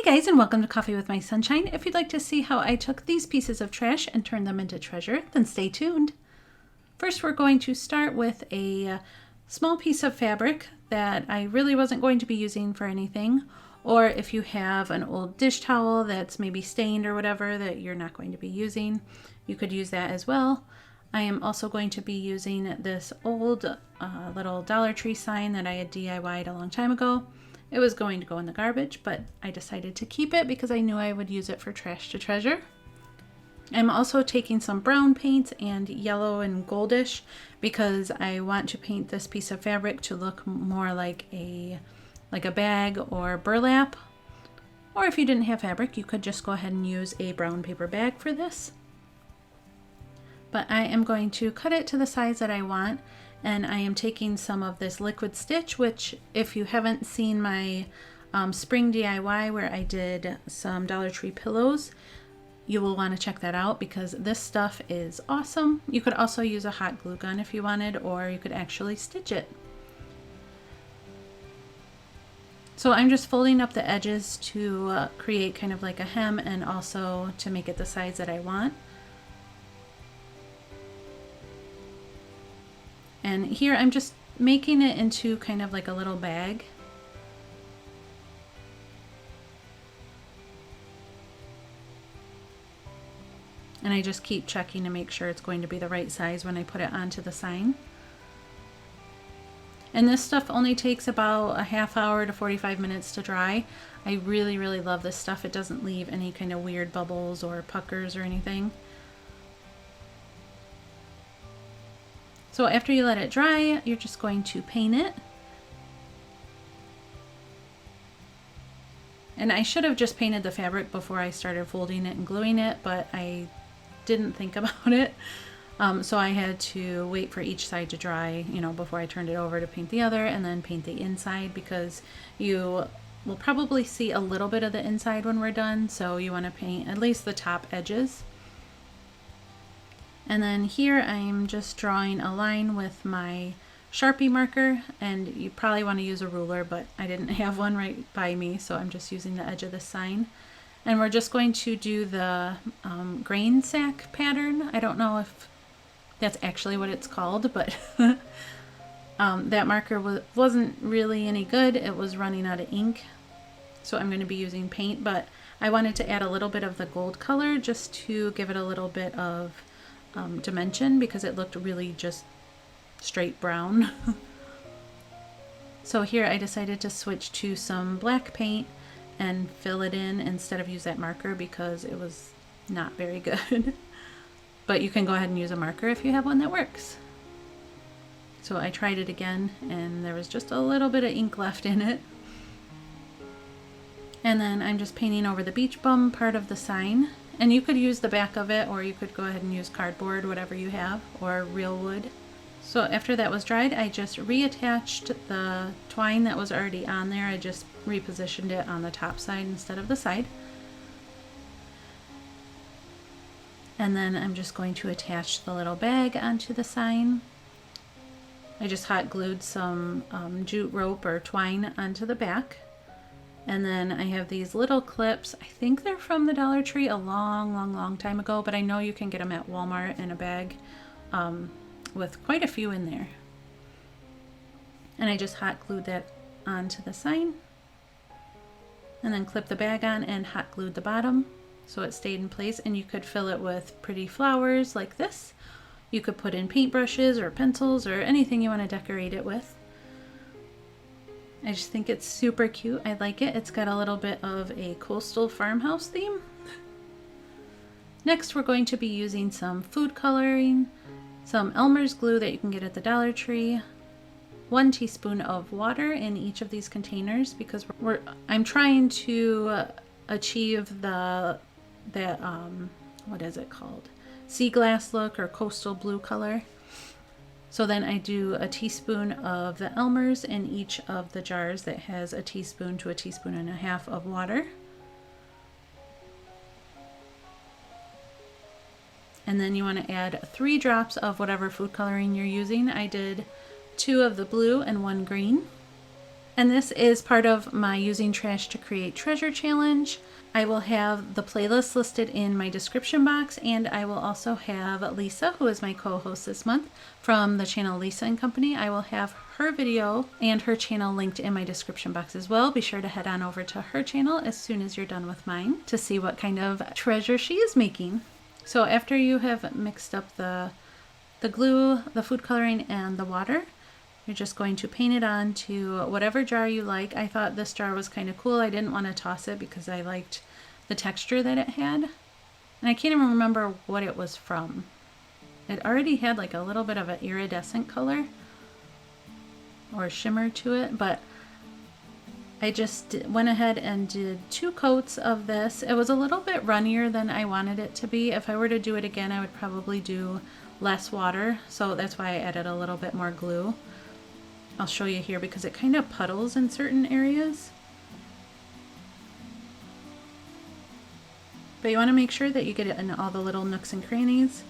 Hey guys, and welcome to Coffee with My Sunshine. If you'd like to see how I took these pieces of trash and turned them into treasure, then stay tuned. First, we're going to start with a small piece of fabric that I really wasn't going to be using for anything, or if you have an old dish towel that's maybe stained or whatever that you're not going to be using, you could use that as well. I am also going to be using this old little Dollar Tree sign that I had DIY'd a long time ago. It was going to go in the garbage, but I decided to keep it because I knew I would use it for trash to treasure. I'm also taking some brown paints and yellow and goldish because I want to paint this piece of fabric to look more like a bag or burlap. Or if you didn't have fabric, you could just go ahead and use a brown paper bag for this. But I am going to cut it to the size that I want. And I am taking some of this liquid stitch, which if you haven't seen my spring DIY where I did some Dollar Tree pillows, you will want to check that out because this stuff is awesome. You could also use a hot glue gun if you wanted, or you could actually stitch it. So I'm just folding up the edges to create kind of like a hem and also to make it the size that I want. And here I'm just making it into kind of like a little bag. And I just keep checking to make sure it's going to be the right size when I put it onto the sign. And this stuff only takes about a half hour to 45 minutes to dry. I really, really love this stuff. It doesn't leave any kind of weird bubbles or puckers or anything. So after you let it dry, you're just going to paint it. And I should have just painted the fabric before I started folding it and gluing it, but I didn't think about it. So I had to wait for each side to dry, before I turned it over to paint the other and then paint the inside, because you will probably see a little bit of the inside when we're done. So you want to paint at least the top edges. And then here I'm just drawing a line with my Sharpie marker, and you probably want to use a ruler, but I didn't have one right by me, so I'm just using the edge of the sign. And we're just going to do the grain sack pattern. I don't know if that's actually what it's called, but that marker wasn't really any good. It was running out of ink, so I'm going to be using paint, but I wanted to add a little bit of the gold color just to give it a little bit of dimension, because it looked really just straight brown. So here I decided to switch to some black paint and fill it in instead of use that marker because it was not very good. But you can go ahead and use a marker if you have one that works. So I tried it again and there was just a little bit of ink left in it. And then I'm just painting over the beach bum part of the sign. And you could use the back of it, or you could go ahead and use cardboard, whatever you have, or real wood. So after that was dried, I just reattached the twine that was already on there. I just repositioned it on the top side instead of the side. And then I'm just going to attach the little bag onto the sign. I just hot glued some jute rope or twine onto the back. And then I have these little clips. I think they're from the Dollar Tree a long time ago, but I know you can get them at Walmart in a bag with quite a few in there. And I just hot glued that onto the sign. And then clip the bag on and hot glued the bottom so it stayed in place. And you could fill it with pretty flowers like this. You could put in paintbrushes or pencils or anything you want to decorate it with. I just think it's super cute. I like it. It's got a little bit of a coastal farmhouse theme. Next, we're going to be using some food coloring, some Elmer's glue that you can get at the Dollar Tree, 1 teaspoon of water in each of these containers because I'm trying to achieve that what is it called? Sea glass look or coastal blue color. So then I do a teaspoon of the Elmer's in each of the jars that has a teaspoon to a teaspoon and a half of water. And then you want to add 3 drops of whatever food coloring you're using. I did 2 of the blue and 1 green. And this is part of my Using Trash to Create Treasure challenge. I will have the playlist listed in my description box, and I will also have Lisa, who is my co-host this month from the channel Lisa and Company. I will have her video and her channel linked in my description box as well. Be sure to head on over to her channel as soon as you're done with mine to see what kind of treasure she is making. So after you have mixed up the glue, the food coloring, and the water, you're just going to paint it on to whatever jar you like. I thought this jar was kind of cool. I didn't want to toss it because I liked the texture that it had. And I can't even remember what it was from. It already had like a little bit of an iridescent color or shimmer to it, but I just went ahead and did 2 coats of this. It was a little bit runnier than I wanted it to be. If I were to do it again, I would probably do less water, so that's why I added a little bit more glue. I'll show you here because it kind of puddles in certain areas. But you want to make sure that you get it in all the little nooks and crannies.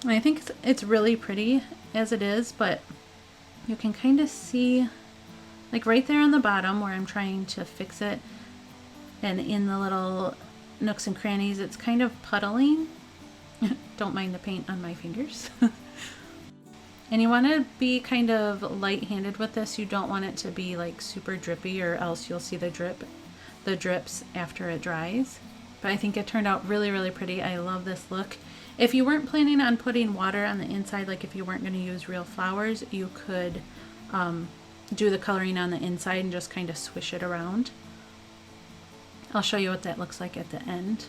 And I think it's really pretty as it is, but you can kind of see, like right there on the bottom where I'm trying to fix it, and in the little nooks and crannies, it's kind of puddling. Don't mind the paint on my fingers. And you want to be kind of light-handed with this. You don't want it to be like super drippy, or else you'll see the drips after it dries. But I think it turned out really, really pretty. I love this look. If you weren't planning on putting water on the inside, like if you weren't going to use real flowers, you could do the coloring on the inside and just kind of swish it around. I'll show you what that looks like at the end.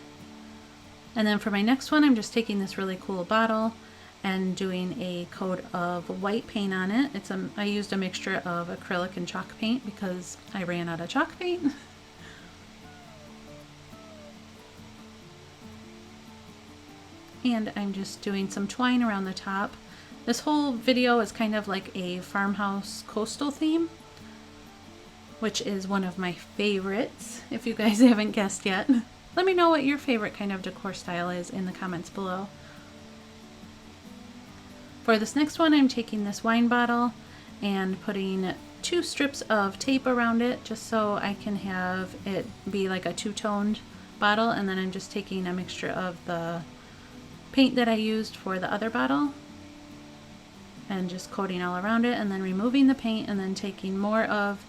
And then for my next one, I'm just taking this really cool bottle and doing a coat of white paint on it. I used a mixture of acrylic and chalk paint because I ran out of chalk paint. And I'm just doing some twine around the top. This whole video is kind of like a farmhouse coastal theme, which is one of my favorites, if you guys haven't guessed yet. Let me know what your favorite kind of decor style is in the comments below. For this next one, I'm taking this wine bottle and putting 2 strips of tape around it just so I can have it be like a 2-toned bottle, and then I'm just taking a mixture of the paint that I used for the other bottle and just coating all around it, and then removing the paint, and then taking more of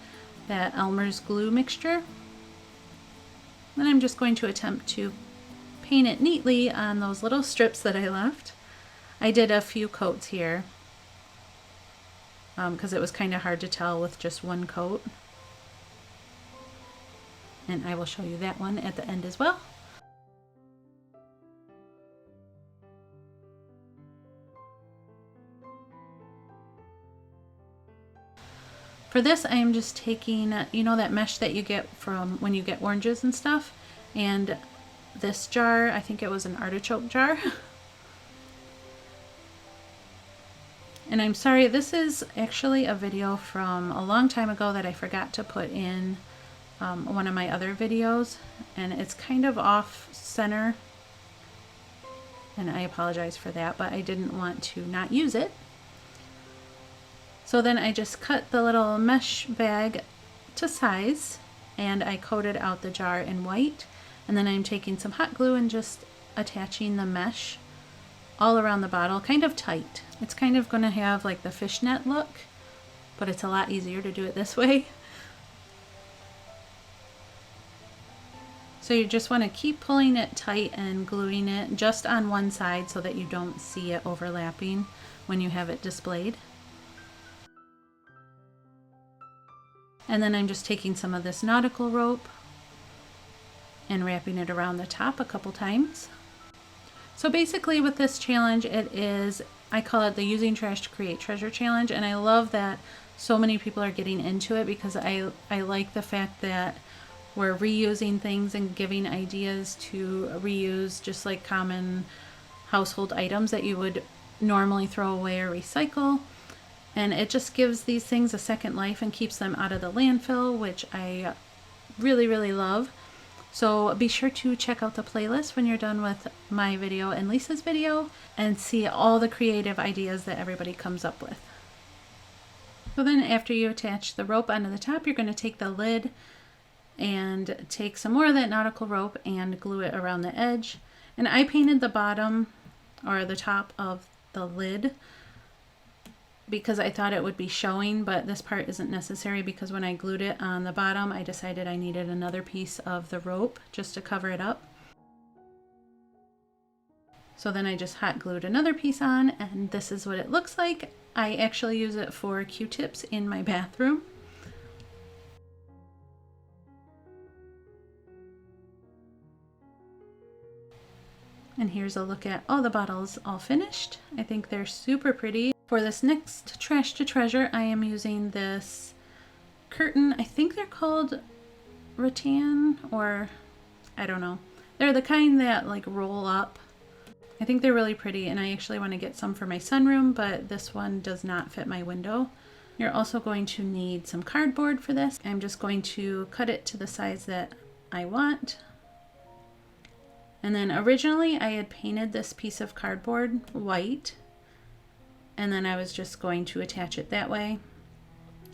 that Elmer's glue mixture. Then I'm just going to attempt to paint it neatly on those little strips that I left. I did a few coats here because it was kind of hard to tell with just one coat. And I will show you that one at the end as well. For this, I am just taking, you know, that mesh that you get from when you get oranges and stuff, and this jar, I think it was an artichoke jar. And I'm sorry, this is actually a video from a long time ago that I forgot to put in one of my other videos, and it's kind of off center, and I apologize for that, but I didn't want to not use it. So then I just cut the little mesh bag to size, and I coated out the jar in white, and then I'm taking some hot glue and just attaching the mesh all around the bottle, kind of tight. It's kind of going to have like the fishnet look, but it's a lot easier to do it this way. So you just want to keep pulling it tight and gluing it just on one side so that you don't see it overlapping when you have it displayed. And then I'm just taking some of this nautical rope and wrapping it around the top a couple times. So basically with this challenge, it is, I call it the Using Trash to Create Treasure challenge, and I love that so many people are getting into it because I like the fact that we're reusing things and giving ideas to reuse just like common household items that you would normally throw away or recycle. And it just gives these things a second life and keeps them out of the landfill, which I really, really love. So be sure to check out the playlist when you're done with my video and Lisa's video and see all the creative ideas that everybody comes up with. So then after you attach the rope onto the top, you're going to take the lid and take some more of that nautical rope and glue it around the edge. And I painted the bottom or the top of the lid because I thought it would be showing, but this part isn't necessary because when I glued it on the bottom, I decided I needed another piece of the rope just to cover it up. So then I just hot glued another piece on, and this is what it looks like. I actually use it for Q-tips in my bathroom. And here's a look at all the bottles all finished. I think they're super pretty. For this next Trash to Treasure, I am using this curtain. I think they're called rattan, or I don't know. They're the kind that like roll up. I think they're really pretty, and I actually want to get some for my sunroom, but this one does not fit my window. You're also going to need some cardboard for this. I'm just going to cut it to the size that I want. And then originally I had painted this piece of cardboard white, and then I was just going to attach it that way.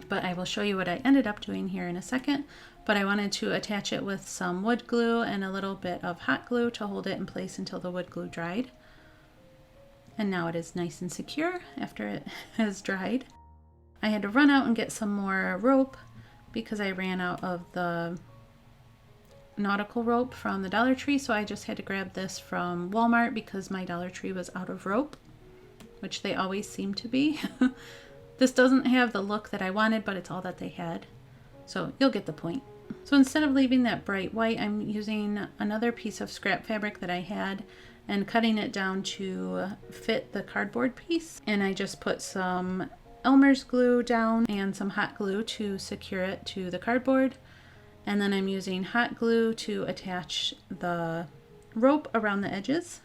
But I will show you what I ended up doing here in a second. But I wanted to attach it with some wood glue and a little bit of hot glue to hold it in place until the wood glue dried. And now it is nice and secure after it has dried. I had to run out and get some more rope because I ran out of the nautical rope from the Dollar Tree, so I just had to grab this from Walmart because my Dollar Tree was out of rope, which they always seem to be. This doesn't have the look that I wanted, but it's all that they had, so you'll get the point. So instead of leaving that bright white, I'm using another piece of scrap fabric that I had and cutting it down to fit the cardboard piece, and I just put some Elmer's glue down and some hot glue to secure it to the cardboard. And then I'm using hot glue to attach the rope around the edges.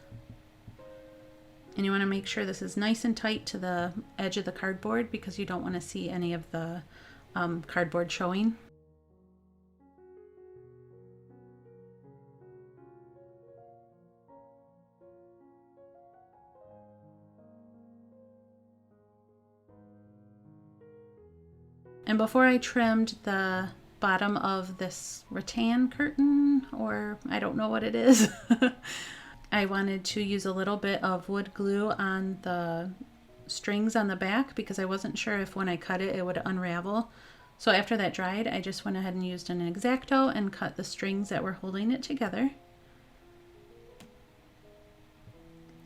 And you want to make sure this is nice and tight to the edge of the cardboard because you don't want to see any of the cardboard showing. And before I trimmed the bottom of this rattan curtain, or I don't know what it is, I wanted to use a little bit of wood glue on the strings on the back because I wasn't sure if when I cut it, it would unravel. So after that dried, I just went ahead and used an X-Acto and cut the strings that were holding it together.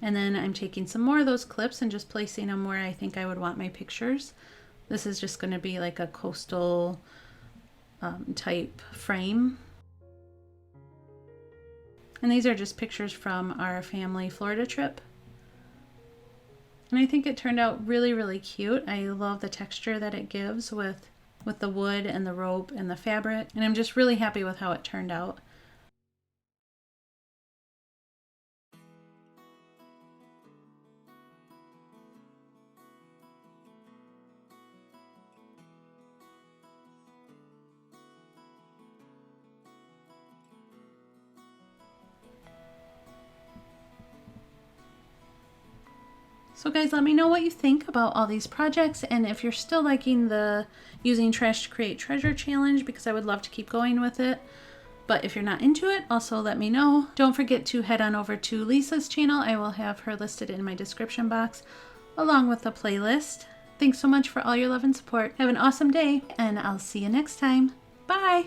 And then I'm taking some more of those clips and just placing them where I think I would want my pictures. This is just going to be like a coastal type frame. And these are just pictures from our family Florida trip. And I think it turned out really, really cute. I love the texture that it gives with the wood and the rope and the fabric. And I'm just really happy with how it turned out. So guys, let me know what you think about all these projects, and if you're still liking the Using Trash to Create Treasure challenge, because I would love to keep going with it. But if you're not into it, also let me know. Don't forget to head on over to Lisa's channel. I will have her listed in my description box, along with the playlist. Thanks so much for all your love and support. Have an awesome day, and I'll see you next time. Bye!